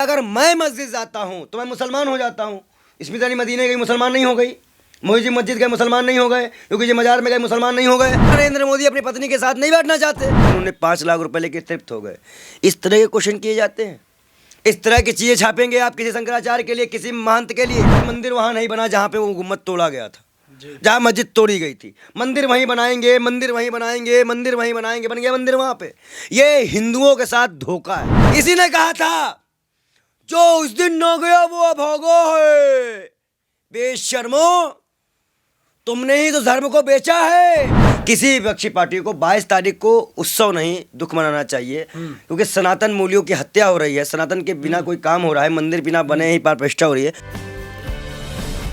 अगर मैं मस्जिद जाता हूँ तो मैं मुसलमान हो जाता हूँ। स्मिता अली मदीने गई, मुसलमान नहीं हो गई। मोहिजी मस्जिद गए, मुसलमान नहीं हो गए। क्योंकि ये मजार में गए, मुसलमान नहीं हो गए। नरेंद्र मोदी अपनी पत्नी के साथ नहीं बैठना चाहते, उन्होंने 5 लाख रुपए लेके तृप्त हो गए। इस तरह के क्वेश्चन किए जाते हैं। इस तरह की चीजें छापेंगे आप किसी शंकराचार्य के लिए, किसी महंत के लिए। मंदिर वहां नहीं बना जहाँ पे वो हुकूमत तोड़ा गया था, जहाँ मस्जिद तोड़ी गई थी। मंदिर वहीं बनाएंगे, मंदिर वहीं बनाएंगे, मंदिर वहीं बनाएंगे, बन गया मंदिर वहां पे। ये हिंदुओं के साथ धोखा है। इसी ने कहा था जो उस दिन न गया वो अभागा है। बेशर्मो, तुमने ही तो धर्म को बेचा है। किसी विपक्षी पार्टी को 22 तारीख को उत्सव नहीं, दुख मनाना चाहिए, क्योंकि सनातन मूल्यों की हत्या हो रही है। सनातन के बिना कोई काम हो रहा है, मंदिर बिना बने ही प्राण प्रतिष्ठा हो रही है।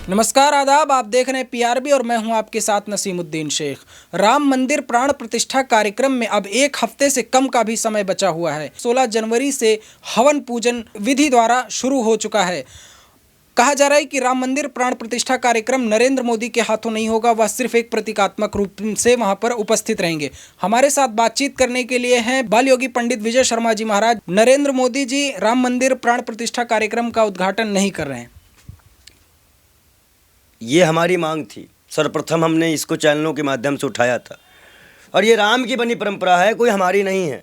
नमस्कार, आदाब। आप देख रहे हैं पीआरबी और मैं हूं आपके साथ नसीमुद्दीन शेख। राम मंदिर प्राण प्रतिष्ठा कार्यक्रम में अब 1 हफ्ते से कम का भी समय बचा हुआ है। 16 जनवरी से हवन पूजन विधि द्वारा शुरू हो चुका है। कहा जा रहा है कि राम मंदिर प्राण प्रतिष्ठा कार्यक्रम नरेंद्र मोदी के हाथों नहीं होगा, वह सिर्फ एक प्रतीकात्मक रूप से वहां पर उपस्थित रहेंगे। हमारे साथ बातचीत करने के लिए हैं बाल योगी पंडित विजय शर्मा जी महाराज। नरेंद्र मोदी जी राम मंदिर प्राण प्रतिष्ठा कार्यक्रम का उद्घाटन नहीं कर रहे हैं। ये हमारी मांग थी, सर्वप्रथम हमने इसको चैनलों के माध्यम से उठाया था। और ये राम की बनी परंपरा है, कोई हमारी नहीं है।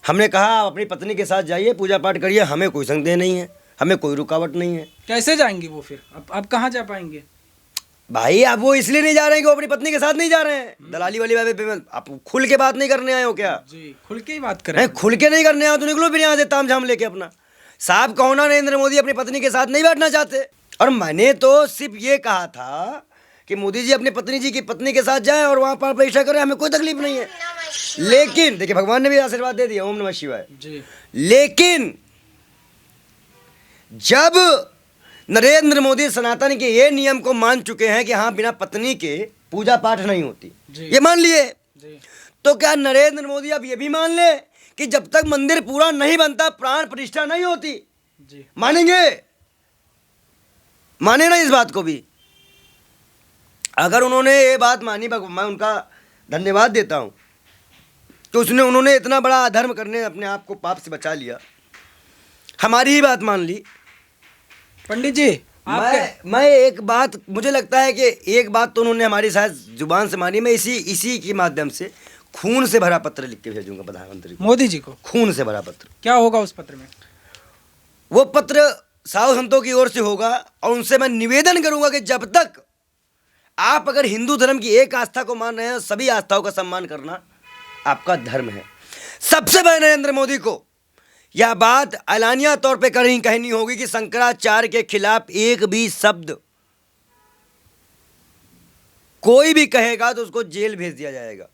हमने कहा आप अपनी पत्नी के साथ जाइए, पूजा पाठ करिए, हमें कोई संदेह नहीं है, हमें कोई रुकावट नहीं है। कैसे जाएंगे वो फिर? अब कहाँ जा पाएंगे भाई? आप वो इसलिए नहीं जा रहे हैं कि वो अपनी पत्नी के साथ नहीं जा रहे हैं। दलाली वाली बात पे आप खुल के बात नहीं करने आए हो क्या? जी, खुल के ही बात करें। खुल के नहीं करने आए तो निकलो फिर यहाँ से ताम झाम लेके अपना। साहब कहो ना, नरेंद्र मोदी अपनी पत्नी के साथ नहीं बैठना चाहते। और मैंने तो सिर्फ ये कहा था कि मोदी जी अपनी पत्नी जी की पत्नी के साथ जाएं और वहाँ पर परीक्षा करें, हमें कोई तकलीफ नहीं है। लेकिन देखिए, भगवान ने भी आशीर्वाद दे दिया, ओम नमः शिवाय जी। लेकिन जब नरेंद्र मोदी सनातन के ये नियम को मान चुके हैं कि हाँ, बिना पत्नी के पूजा पाठ नहीं होती, ये मान लिए, तो क्या नरेंद्र मोदी अब ये भी मान ले कि जब तक मंदिर पूरा नहीं बनता प्राण प्रतिष्ठा नहीं होती? मानेंगे? माने ना इस बात को भी? अगर उन्होंने ये बात मानी, मैं उनका धन्यवाद देता हूं कि उन्होंने इतना बड़ा अधर्म करने अपने आप को पाप से बचा लिया, हमारी ही बात मान ली। पंडित जी, मैं एक बात, मुझे लगता है कि एक बात तो उन्होंने हमारी शायद जुबान से मानी। मैं इसी के माध्यम से खून से भरा पत्र लिख के भेजूंगा प्रधानमंत्री मोदी जी को। खून से भरा पत्र। क्या होगा उस पत्र में? वो पत्र साधु संतों की ओर से होगा और उनसे मैं निवेदन करूंगा कि जब तक आप अगर हिंदू धर्म की एक आस्था को मान रहे हैं, सभी आस्थाओं का सम्मान करना आपका धर्म है। सबसे पहले नरेंद्र मोदी को यह बात ऐलानिया तौर पे कहनी होगी कि शंकराचार्य के खिलाफ एक भी शब्द कोई भी कहेगा तो उसको जेल भेज दिया जाएगा।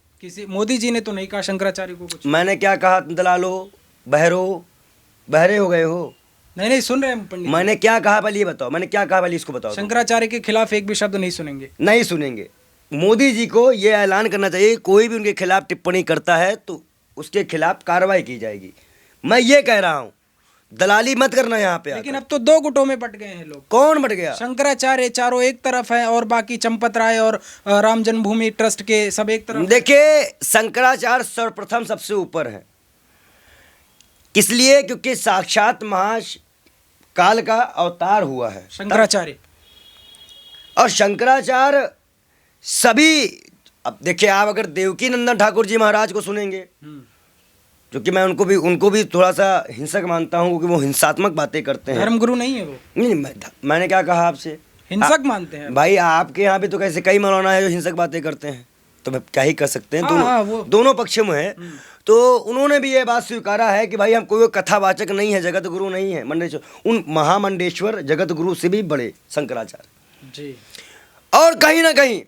मोदी जी ने तो नहीं कहा शंकराचार्य को कुछ। मैंने क्या कहा? दलालो, बहरे हो गए हो? नहीं, सुन रहे हैं पंडित। मैंने क्या कहा पहले ये बताओ, मैंने क्या कहा पहले इसको बताओ। शंकराचार्य के खिलाफ एक भी शब्द नहीं सुनेंगे। नहीं सुनेंगे। मोदी जी को यह ऐलान करना चाहिए, कोई भी उनके खिलाफ टिप्पणी करता है तो उसके खिलाफ कार्रवाई की जाएगी। मैं ये कह रहा हूँ, दलाली मत करना यहाँ पे। लेकिन अब तो 2 गुटों में बट गए हैं लोग। कौन बट गया? शंकराचार्य चारों एक तरफ है और बाकी चंपत राय और राम जन्मभूमि ट्रस्ट के सब एक तरफ। देखिए, शंकराचार्य सर्वप्रथम सबसे ऊपर है। किस लिए? क्योंकि साक्षात महाकाल का अवतार हुआ है शंकराचार्य। और शंकराचार्य सभी, अब देखिए, आप अगर देवकी नंदन ठाकुर जी महाराज को सुनेंगे, क्योंकि मैं उनको भी थोड़ा सा हिंसक मानता हूँ, क्योंकि वो हिंसात्मक बातें करते हैं। धर्मगुरु नहीं है वो। नहीं, मैंने क्या कहा आपसे? हिंसक मानते हैं भाई। आपके यहाँ भी तो कैसे कई मौलाना है जो हिंसक बातें करते हैं, तो मैं क्या ही कर सकते हैं। दोनों पक्षों में है। तो उन्होंने भी ये बात स्वीकारा है कि भाई हम कोई कथावाचक नहीं है, जगत गुरु नहीं है। मंडेश्वर, उन महामंडेश्वर जगत गुरु से भी बड़े शंकराचार्य जी। और कहीं ना कहीं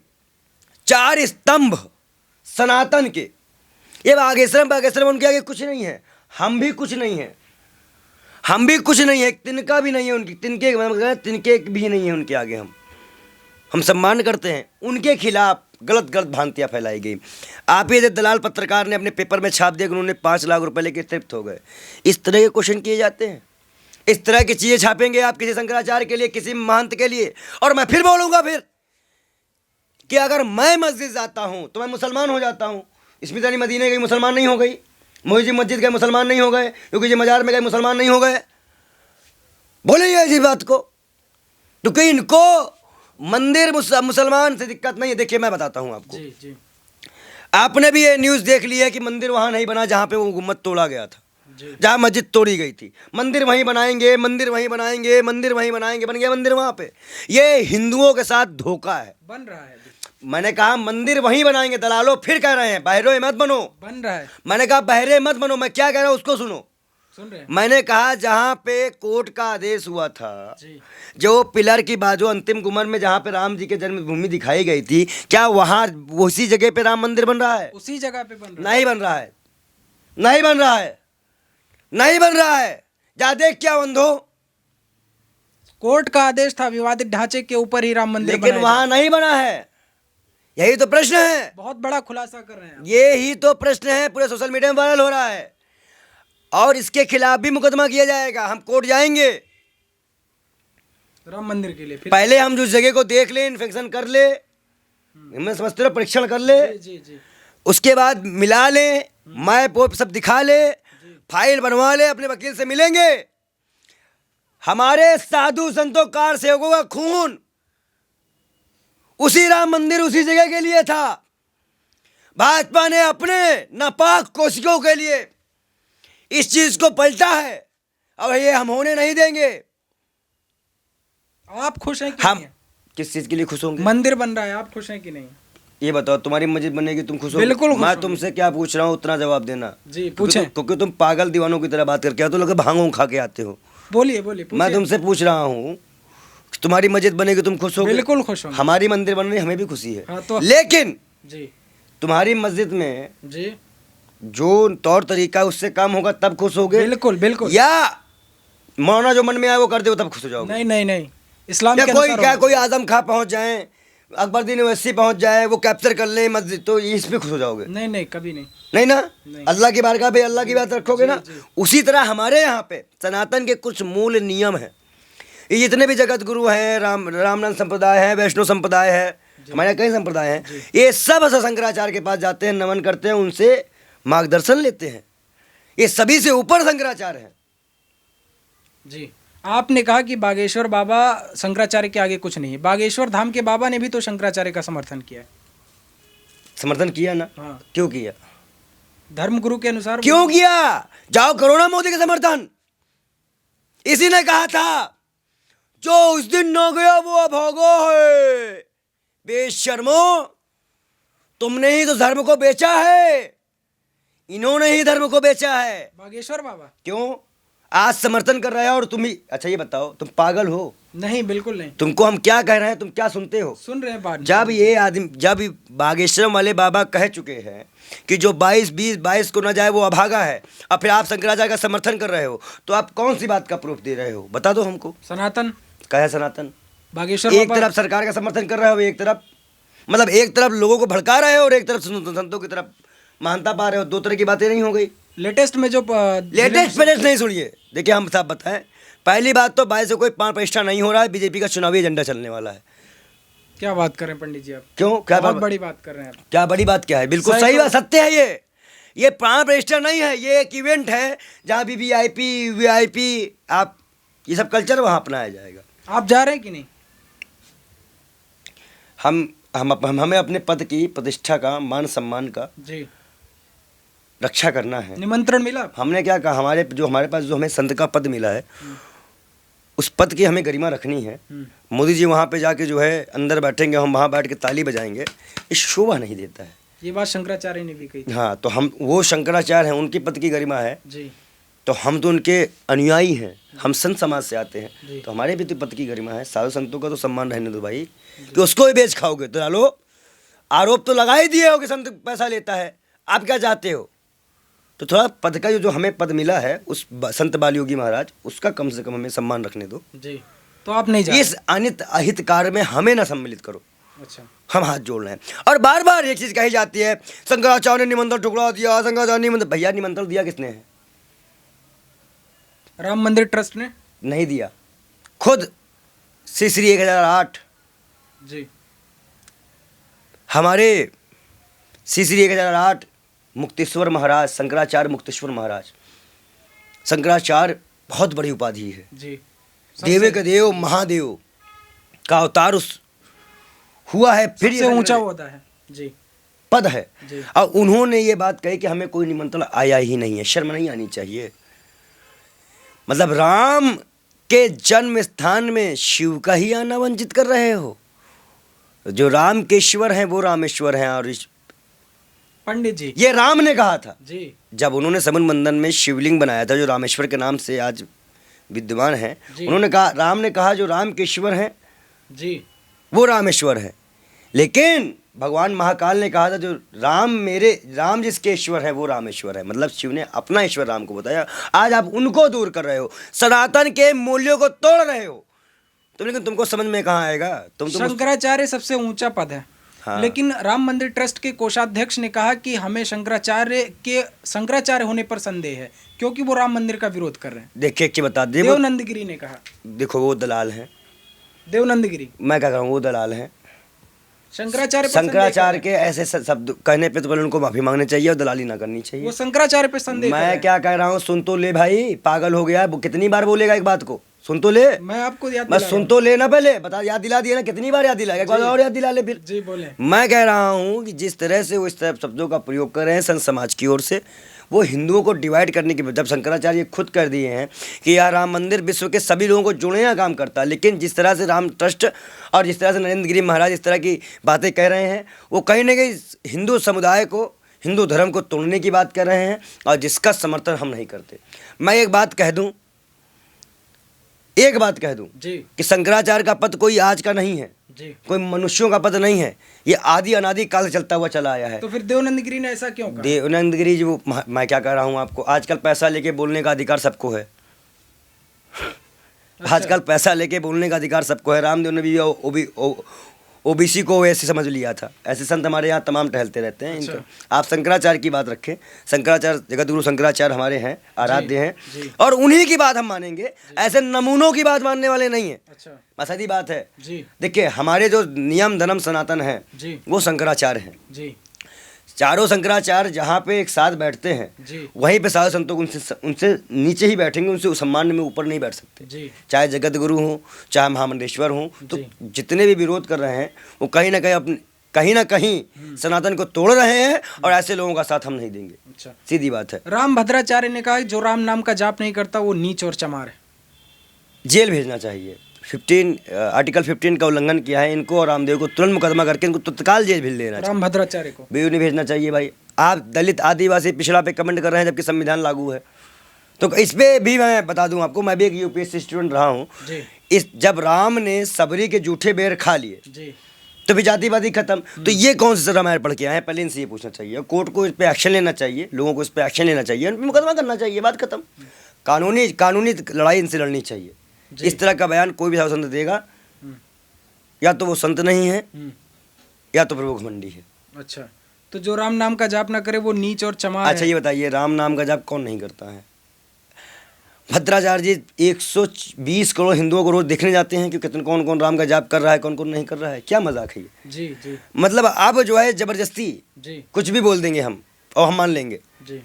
4 स्तंभ सनातन के, ये बागेश्वरम उनके आगे कुछ नहीं है। हम भी कुछ नहीं है, हम भी कुछ नहीं है, तिनका भी नहीं है उनकी, तिनके भी नहीं है उनके आगे। हम सम्मान करते हैं। उनके खिलाफ गलत भ्रांतियाँ फैलाई गई। आप ये दलाल पत्रकार ने अपने पेपर में छाप दिया कि उन्होंने 5 लाख रुपए लेके तृप्त हो गए। इस तरह के क्वेश्चन किए जाते हैं। इस तरह की चीज़ें छापेंगे आप किसी शंकराचार्य के लिए, किसी महंत के लिए। और मैं फिर बोलूँगा फिर कि अगर मैं मस्जिद जाता हूँ तो मैं मुसलमान हो जाता हूँ। स्मिता अली मदीने गई, मुसलमान नहीं हो गई। मोहिजी मस्जिद गए, मुसलमान नहीं हो गए। क्योंकि ये मजार में गए, मुसलमान नहीं हो गए। बोलेंगे ऐसी बात को, क्योंकि इनको मंदिर मुसलमान से दिक्कत नहीं है। देखिए मैं बताता हूँ आपको, जी जी आपने भी ये न्यूज़ देख ली है कि मंदिर वहाँ नहीं बना जहाँ पे वो गुम्मद तोड़ा गया था, जहाँ मस्जिद तोड़ी गई थी। मंदिर वहीं बनाएंगे, मंदिर वहीं बनाएंगे, मंदिर वहीं बनाएंगे, बन गया मंदिर वहाँ पे। ये हिंदुओं के साथ धोखा है, बन रहा है। मैंने कहा मंदिर वहीं बनाएंगे। दलालो फिर कह रहे हैं बहरे मत बनो, बन रहा है। मैंने कहा बहरे मत बनो। मैं क्या कह रहा हूँ उसको सुनो। सुन रहे हैं। मैंने कहा जहाँ पे कोर्ट का आदेश हुआ था, जी जो पिलर की बाजू अंतिम गुमर में जहाँ पे राम जी की जन्मभूमि दिखाई गई थी, क्या वहाँ उसी जगह पे राम मंदिर बन रहा है? उसी जगह पे बन रहा है। नहीं बन रहा है, नहीं बन रहा है, नहीं बन रहा है। जा देख क्या बंधो, कोर्ट का आदेश था विवादित ढांचे के ऊपर ही राम मंदिर लेकिन वहाँ नहीं बना है। यही तो प्रश्न है, बहुत बड़ा खुलासा कर रहे हैं आप। ये ही तो प्रश्न है, पूरे सोशल मीडिया में वायरल हो रहा है और इसके खिलाफ भी मुकदमा किया जाएगा। हम कोर्ट जाएंगे राम मंदिर के लिए। फिर पहले हम उस जगह को देख ले, इन्फेक्शन कर ले, मैं समझते हो, परीक्षण कर ले, जी जी जी उसके बाद मिला ले, मैप वोप सब दिखा ले, फाइल बनवा ले, अपने वकील से मिलेंगे। हमारे साधु संतों कार सेवकों का खून उसी राम मंदिर उसी जगह के लिए था। भाजपा ने अपने नापाक कोशिशों के लिए इस चीज को पलटा है और ये हम होने नहीं देंगे। आप खुश हैं कि हम नहीं? किस चीज के लिए खुश होंगे? मंदिर बन रहा है, आप खुश हैं कि नहीं? ये बताओ, तुम्हारी मस्जिद बनेगी, तुम खुश हो? बिल्कुल खुश मैं होंगे। तुमसे क्या पूछ रहा हूँ उतना जवाब देना। जी पूछें। क्योंकि तुम पागल दीवानों की तरह बात करके आते हो, लोग भांगों खा के आते हो। बोलिए बोलिए मैं तुमसे पूछ रहा हूँ, तुम्हारी मस्जिद बनेगी, तुम खुश हो? बिल्कुल खुश होंगे। हमारी मंदिर बन रही, हमें भी खुशी है। हाँ, तो लेकिन जी तुम्हारी मस्जिद में जी जो तौर तरीका है उससे काम होगा तब खुश होगे, बिल्कुल बिल्कुल। या मौना जो मन में आए वो कर दो तब खुश हो जाओगे? नहीं नहीं नहीं, इस्लाम या के कोई अनुसार क्या होगा। कोई आजम खां पहुंच जाए, अकबरुद्दीन ओवैसी पहुंच जाए, वो कैप्चर कर ले मस्जिद, तो इस पे खुश हो जाओगे? नहीं नहीं, कभी नहीं। नहीं ना। नहीं। अल्लाह की बारगाह पे अल्लाह की बात रखोगे ना। जी। उसी तरह हमारे यहाँ पे सनातन के कुछ मूल नियम हैं। ये जितने भी जगत गुरु हैं, रामनंद संप्रदाय है, वैष्णव संप्रदाय है, हमारे यहाँ कई संप्रदाय हैं, ये सब शंकराचार्य के पास जाते हैं, नमन करते हैं, उनसे मार्गदर्शन लेते हैं। ये सभी से ऊपर शंकराचार्य हैं। जी, आपने कहा कि बागेश्वर बाबा शंकराचार्य के आगे कुछ नहीं है। बागेश्वर धाम के बाबा ने भी तो शंकराचार्य का समर्थन किया है। समर्थन किया ना? हाँ। क्यों किया? धर्म गुरु के अनुसार क्यों किया? जाओ करो ना मोदी के समर्थन। इसी ने कहा था जो उस दिन न गया वो अभागा है। बेशर्मो, तुमने ही तो धर्म को बेचा है, इन्होंने ही धर्म को बेचा है। बागेश्वर बाबा क्यों आज समर्थन कर रहे हो? और तुम ही, अच्छा ये बताओ, तुम पागल हो? नहीं, बिल्कुल नहीं। तुमको हम क्या कह रहे हैं, तुम क्या सुनते हो? सुन रहे हैं बात। जब ये आदमी, जब बागेश्वर वाले बाबा कह चुके हैं कि जो 22 को न जाए वो अभागा है, और फिर आप शंकराचार्य का समर्थन कर रहे हो, तो आप कौन सी बात का प्रूफ दे रहे हो? बता दो हमको। सनातन क्या है सनातन? बागेश्वर एक बाबा तरफ सरकार का समर्थन कर रहे हो, एक तरफ मतलब एक तरफ लोगों को भड़का रहे हो और एक तरफ संतों की तरफ मानता पा रहे हो। दो तरह की बातें नहीं हो गई। लेटेस्ट में जो लेटेस्ट नहीं सुनिए। देखिए हम साहब बताएं, पहली बात तो 22 से कोई प्राण प्रतिष्ठा नहीं हो रहा है, बीजेपी का चुनावी एजेंडा चलने वाला है। क्या बात कर रहे हैं पंडित जी आप? क्यों? क्या बहुत बड़ी बात कर रहे हैं आप। क्या बड़ी बात क्या है? बिल्कुल सही बात, सत्य है। ये प्राण प्रतिष्ठा नहीं है, ये एक इवेंट है जहाँ भी वीआईपी आप ये सब कल्चर वहाँ अपनाया जाएगा। आप जा रहे हैं कि नहीं? हमें अपने पद की प्रतिष्ठा का, मान सम्मान का जी रक्षा करना है। निमंत्रण मिला? हमने क्या कहा, हमारे पास जो हमें संत का पद मिला है, उस पद की हमें गरिमा रखनी है। मोदी जी वहाँ पे जाके जो है अंदर बैठेंगे, हम वहाँ बैठ के ताली बजाएंगे, ये शोभा नहीं देता है। ये बात शंकराचार्य ने भी कही। हाँ, तो हम वो शंकराचार्य हैं, उनकी पद की गरिमा है जी, तो हम तो उनके अनुयायी हैं, हम संत समाज से आते हैं, जी। तो हमारे भी तो पद की गरिमा है। साधु संतों का तो सम्मान रहने दो भाई, कि उसको ही बेच खाओगे तो डालो। आरोप तो लगा ही दिए हो कि संत पैसा लेता है, आप क्या चाहते हो? तो थोड़ा पद का जो हमें पद मिला है उस संत बालयोगी महाराज, उसका कम से कम हमें सम्मान रखने दो। जी, तो आप नहीं जा इस अनित अहित कार्य में हमें ना सम्मिलित करो। अच्छा, हम हाथ जोड़ रहे हैं। और बार बार एक चीज कही जाती है, शंकराचार्य ने निमंत्रण ठुकरा दिया, शंकराचार्य निमंत्रण। भैया निमंत्रण दिया किसने है? राम मंदिर ट्रस्ट ने नहीं दिया, खुद श्री 1008 जी, हमारे श्री 1008 मुक्तेश्वर महाराज, शंकराचार्य मुक्तेश्वर महाराज। शंकराचार्य बहुत बड़ी उपाधि है। जी, देवे का देव महादेव का अवतार उस हुआ है, फिर सबसे ऊंचा होता है जी, पद है। जी। और उन्होंने ये बात कही कि हमें कोई निमंत्रण आया ही नहीं है, शर्म नहीं आनी चाहिए। मतलब राम के जन्म स्थान में शिव का ही आना वंचित कर रहे हो। जो राम के ईश्वर हैं वो रामेश्वर हैं। और पंडित जी ये राम ने कहा था जी, जब उन्होंने समुद्र मंथन में शिवलिंग बनाया था जो रामेश्वर के नाम से आज विद्यमान है। उन्होंने कहा, राम ने कहा जो राम के ईश्वर हैं जी वो रामेश्वर है। लेकिन भगवान महाकाल ने कहा था जो राम जिसके ईश्वर है वो रामेश्वर है। मतलब शिव ने अपना ईश्वर राम को बताया। आज आप उनको दूर कर रहे हो, सनातन के मूल्यों को तोड़ रहे हो तुम। लेकिन तुमको समझ में कहाँ आएगा? तुम शंकराचार्य सबसे ऊंचा पद है। हाँ। लेकिन राम मंदिर ट्रस्ट के कोषाध्यक्ष ने कहा कि हमें शंकराचार्य होने पर संदेह है क्योंकि वो राम मंदिर का विरोध कर रहे हैं। देखिए कि बता दे, देवनंदगिरी ने कहा। देखो वो दलाल हैं। देवनंदगिरी मैं क्या कह रहा हूँ, वो दलाल हैं। शंकराचार्य के ऐसे शब्द कहने पे तो पहले उनको माफी मांगनी चाहिए और दलाली ना करनी चाहिए। वो शंकराचार्य पे संदेह कर रहे मैं हैं। क्या कह रहा हूँ, सुन तो ले भाई, पागल हो गया है। वो कितनी बार बोलेगा एक बात को? सुन तो ले। मैं आपको याद मैं सुन तो ले ना, पहले बता, याद दिला दिया ना, कितनी बार याद दिलाएगा? एक बार और याद दिला ले फिर। जी बोले। मैं कह रहा हूँ कि जिस तरह से वो इस तरह शब्दों का प्रयोग कर रहे हैं संत समाज की ओर से, वो हिंदुओं को डिवाइड करने की, जब शंकराचार्य खुद कर दिए हैं कि यार राम मंदिर विश्व के सभी लोगों को जोड़ने का काम करता है। लेकिन जिस तरह से राम ट्रस्ट और जिस तरह से नरेंद्र गिरी महाराज इस तरह की बातें कह रहे हैं, वो कहीं ना कहीं हिंदू समुदाय को, हिंदू धर्म को तोड़ने की बात कर रहे हैं और जिसका समर्थन हम नहीं करते। मैं एक बात कह दूं जी कि शंकराचार्य का पद कोई आज का नहीं है जी, कोई मनुष्यों का पद नहीं है। ये आदि अनादि काल से चलता हुआ चला आया है। तो फिर देवनंदगिरी ने ऐसा क्यों कहा? देवनंदगिरी जी, वो मैं क्या कह रहा हूँ आपको, आजकल पैसा लेके बोलने का अधिकार सबको है। आजकल पैसा लेके बोलने का अधिकार सबको है। रामदेव ने भी ओबीसी को ऐसे समझ लिया था। ऐसे संत हमारे यहाँ तमाम टहलते रहते हैं। इनका आप शंकराचार्य की बात रखें, शंकराचार्य जगत गुरु शंकराचार्य हमारे हैं, आराध्य हैं और उन्हीं की बात हम मानेंगे। ऐसे नमूनों की बात मानने वाले नहीं है। अच्छा, सीधी बात है जी। देखिए, हमारे जो नियम धर्म सनातन है जी, वो शंकराचार्य हैं जी, चारों शंकराचार्य जहाँ पे एक साथ बैठते हैं जी, वहीं पे साधु संतों उनसे नीचे ही बैठेंगे, उनसे सम्मान में ऊपर नहीं बैठ सकते। जी, चाहे जगत गुरु हों, चाहे महामंडेश्वर हों, तो जितने भी विरोध कर रहे हैं वो कहीं ना कहीं सनातन को तोड़ रहे हैं और ऐसे लोगों का साथ हम नहीं देंगे। अच्छा, सीधी बात है। राम भद्राचार्य ने कहा जो राम नाम का जाप नहीं करता वो नीच और चमार है। जेल भेजना चाहिए। आर्टिकल 15 का उल्लंघन किया है इनको और रामदेव को तुरंत मुकदमा करके इनको तत्काल जेल भेज देना चाहिए। राम भद्राचार्य को भी नहीं भेजना चाहिए भाई। आप दलित आदिवासी पिछड़ा पे कमेंट कर रहे हैं जबकि संविधान लागू है। तो इस पे भी मैं बता दूं आपको, मैं भी एक यूपीएससी स्टूडेंट रहा हूँ। जब राम ने सबरी के जूठे बेर खा लिए तो भी जातिवादी खत्म। तो ये कौन सा रामायण पढ़ के आए हैं? पहले इनसे ये पूछना चाहिए। कोर्ट को इस पे एक्शन लेना चाहिए, लोगों को इस पे एक्शन लेना चाहिए, उन पे मुकदमा करना चाहिए, बात खत्म। कानूनी लड़ाई इनसे लड़नी चाहिए। इस तरह का बयान कोई भी साधु संत देगा या तो वो संत नहीं है या तो फिर वो घमंडी है। अच्छा, तो जो राम नाम का जाप ना करे वो नीच और चमार अच्छा, ये बताइए राम नाम का जाप कौन नहीं करता है? भद्राचार्य जी 120 करोड़ हिंदुओं को रोज देखने जाते हैं कि कितने कौन कौन राम का जाप कर रहा है, कौन कौन नहीं कर रहा है। क्या मजाक है ये? जी जी। मतलब अब जो है जबरदस्ती जी कुछ भी बोल देंगे हम और हम मान लेंगे। जी।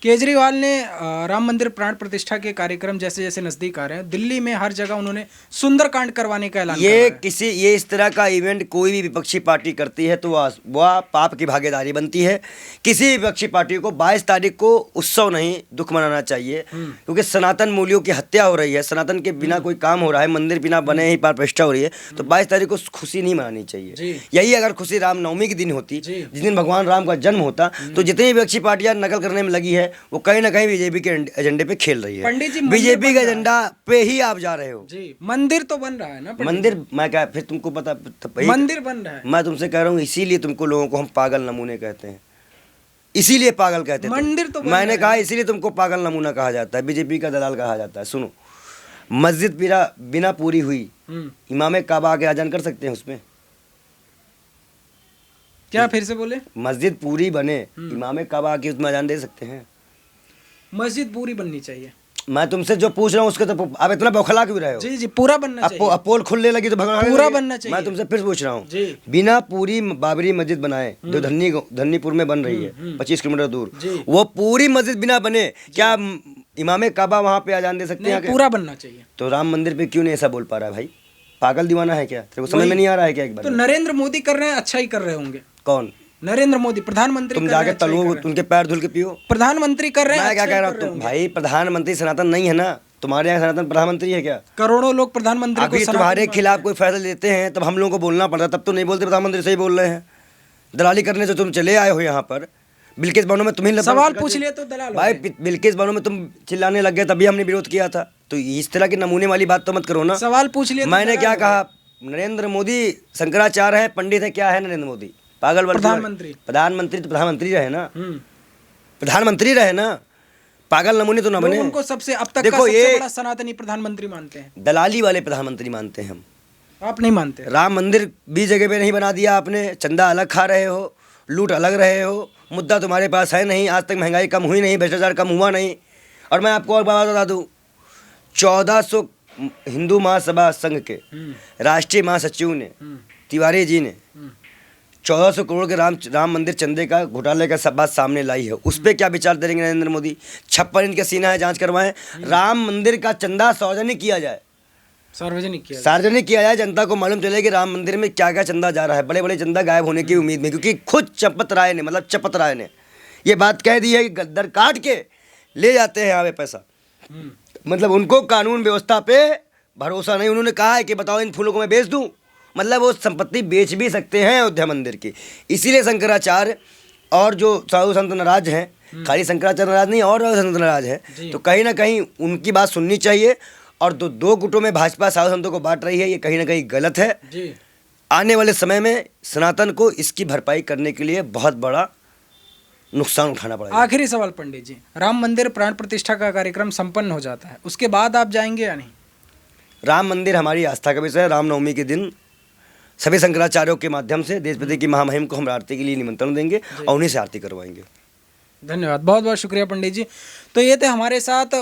केजरीवाल ने राम मंदिर प्राण प्रतिष्ठा के कार्यक्रम जैसे जैसे नजदीक आ रहे हैं, दिल्ली में हर जगह उन्होंने सुंदरकांड करवाने का ऐलान ये इस तरह का इवेंट कोई भी विपक्षी पार्टी करती है तो वह पाप की भागीदारी बनती है। किसी भी विपक्षी पार्टी को 22 तारीख को उत्सव नहीं, दुख मनाना चाहिए क्योंकि सनातन मूल्यों की हत्या हो रही है। सनातन के बिना कोई काम हो रहा है, मंदिर बिना बने ही प्राण प्रतिष्ठा हो रही है, तो 22 तारीख को खुशी नहीं मनानी चाहिए। यही अगर खुशी रामनवमी के दिन होती, जिस दिन भगवान राम का जन्म होता, तो जितनी विपक्षी पार्टियां नकल करने में लगी है वो कहीं ना कहीं बीजेपी के एजेंडे पे खेल रही है। पंडित जी, बीजेपी के एजेंडा पे ही आप जा रहे हो जी। मंदिर तो बन रहा है ना? मंदिर मैं क्या, फिर तुमको पता मंदिर बन रहा है। मैं तुमसे कह रहा हूँ, इसीलिए तुमको लोगों को हम पागल नमूने कहते हैं, इसीलिए पागल कहते हैं। मंदिर तो मैंने कहा इसीलिए तुमको पागल नमूना कहा जाता है, बीजेपी का दलाल कहा जाता है। सुनो, मस्जिद बिना पूरी हुई इमाम काबा आके अजान कर सकते हैं उसमें? क्या फिर से बोले? मस्जिद पूरी बने, इमाम काबा आके उसमें अजान दे सकते हैं? मस्जिद पूरी बननी चाहिए। मैं तुमसे जो पूछ रहा हूँ उसके तो आप इतना बौखला क्यों रहे हो? जी जी, पूरा बनना चाहिए। अब पोल खुलने लगी तो भगवान पूरा बनना चाहिए। मैं तुमसे फिर पूछ रहा हूँ, बिना पूरी बाबरी मस्जिद बनाए जो धन्नीपुर में बन रही है 25 किलोमीटर दूर, वो पूरी मस्जिद बिना बने क्या इमाम काबा वहाँ पे अजान दे सकते हैं? पूरा बनना चाहिए। तो राम मंदिर पे क्यों नहीं ऐसा बोल पा रहा है भाई? पागल दीवाना है क्या? तेरे को समझ में नहीं आ रहा है क्या? एक बार तो नरेंद्र मोदी कर रहे हैं, अच्छा ही कर रहे होंगे। कौन? नरेंद्र मोदी प्रधानमंत्री। तुम जाके तलो उनके पैर धुल के पियो। प्रधानमंत्री कर रहे हैं, मैं क्या कह रहा हूँ? तुम भाई प्रधानमंत्री सनातन नहीं है ना, तुम्हारे यहाँ सनातन प्रधानमंत्री है क्या? करोड़ों लोग प्रधानमंत्री अभी तुम्हारे खिलाफ कोई फैसला लेते हैं तब हम लोगों को बोलना पड़ता, तब तो नहीं बोलते प्रधानमंत्री सही बोल रहे हैं। दलाली करने से तुम चले आए हो यहाँ पर, बिल्किस बानो में तुम्हें सवाल पूछ लिया तो दलाल भाई, बिल्किस बानो में तुम चिल्लाने लग गए तभी हमने विरोध किया था। तो इस तरह के नमूने वाली बात तो मत करो ना। सवाल पूछ लिया। मैंने क्या कहा? नरेंद्र मोदी शंकराचार्य है, पंडित है, क्या है नरेंद्र मोदी? पागल वाले प्रधानमंत्री। प्रधानमंत्री तो प्रधानमंत्री रहे ना, प्रधानमंत्री रहे ना, पागल नमूने तो ना बने। उनको सबसे अब तक देखो का सबसे ये बड़ा सनातनी प्रधानमंत्री मानते हैं। दलाली वाले प्रधानमंत्री मानते हैं हम। आप नहीं मानते? राम मंदिर 20 जगह पे नहीं बना दिया आपने, चंदा अलग खा रहे हो, लूट अलग रहे हो, मुद्दा तुम्हारे पास है नहीं, आज तक महंगाई कम हुई नहीं, भ्रष्टाचार कम हुआ नहीं। और मैं आपको और बात बता दूँ, 1400 हिंदू महासभा संघ के राष्ट्रीय महासचिव ने, तिवारी जी ने 1400 करोड़ के राम मंदिर चंदे का घोटाले का सब बात सामने लाई है। उस पर क्या विचार देंगे नरेंद्र मोदी? 56 इनके सीना है, जांच करवाएं। राम मंदिर का चंदा सार्वजनिक किया जाए, सार्वजनिक किया जाए, जनता को मालूम चले कि राम मंदिर में क्या क्या चंदा जा रहा है। बड़े बड़े चंदा गायब होने की उम्मीद में, क्योंकि खुद चपत राय ने ये बात कह दी है कि गद्दर काट के ले जाते हैं यहाँ पे पैसा। मतलब उनको कानून व्यवस्था पे भरोसा नहीं। उन्होंने कहा है कि बताओ इन फूलों को मैं बेच दूं, मतलब वो संपत्ति बेच भी सकते हैं अयोध्या मंदिर की। इसीलिए शंकराचार्य और जो साधु संत नाराज हैं, खाली शंकराचार्य नाराज नहीं और संत नाराज हैं, तो कहीं ना कहीं उनकी बात सुननी चाहिए। और दो गुटों में भाजपा साधु संतों को बांट रही है, ये कहीं ना कहीं गलत है। आने वाले समय में सनातन को इसकी भरपाई करने के लिए बहुत बड़ा नुकसान उठाना पड़ेगा। आखिरी सवाल पंडित जी, राम मंदिर प्राण प्रतिष्ठा का कार्यक्रम संपन्न हो जाता है, उसके बाद आप जाएंगे या नहीं? राम मंदिर हमारी आस्था का विषय है। रामनवमी के दिन सभी शंकराचार्यों के माध्यम से देशपति की महामहिम को हम आरती के लिए निमंत्रण देंगे और उन्हीं से आरती करवाएंगे। धन्यवाद, बहुत बहुत शुक्रिया पंडित जी। तो ये थे हमारे साथ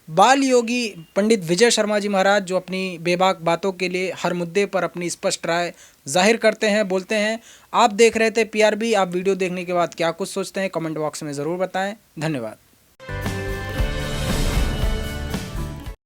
बाल योगी पंडित विजय शर्मा जी महाराज, जो अपनी बेबाक बातों के लिए हर मुद्दे पर अपनी स्पष्ट राय जाहिर करते हैं, बोलते हैं। आप देख रहे थे PRB। आप वीडियो देखने के बाद क्या कुछ सोचते हैं कमेंट बॉक्स में ज़रूर बताएं। धन्यवाद।